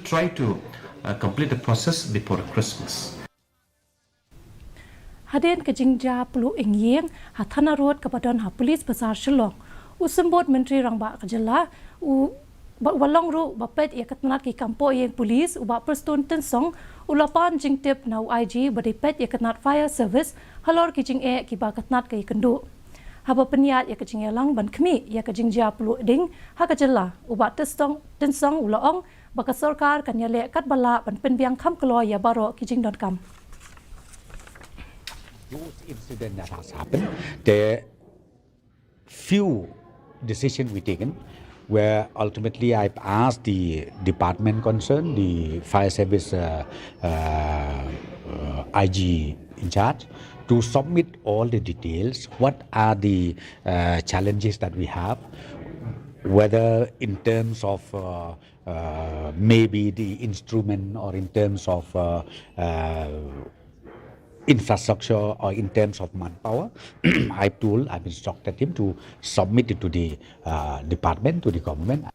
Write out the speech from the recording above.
try to complete the process before Christmas. Haden ke Jingtip pelu engyeng hathana road kepada polis besar Shillong. Symbud Myntri Rangbah kejala walong ru Peit ia Tnat ki kampo yang polis uba perstun tensong ulapan Jingtip nau IG Badei Peit ia Tnat fire service halor ki jing ki ba Tnat ki kendu. Haba peniat ia kejing lang ban kemi ia Jingtip pelu ding ha kejala uba tensong ulaong baka sarkar kan ya le kat bala ban penbiang kham kelo ia baro ki jing.com. Those incidents that has happened, the few decisions we taken, where ultimately I've asked the department concerned, the fire service IG in charge, to submit all the details. What are the challenges that we have, whether in terms of maybe the instrument or in terms of infrastructure or in terms of manpower. I've instructed him to submit it to the department, to the government.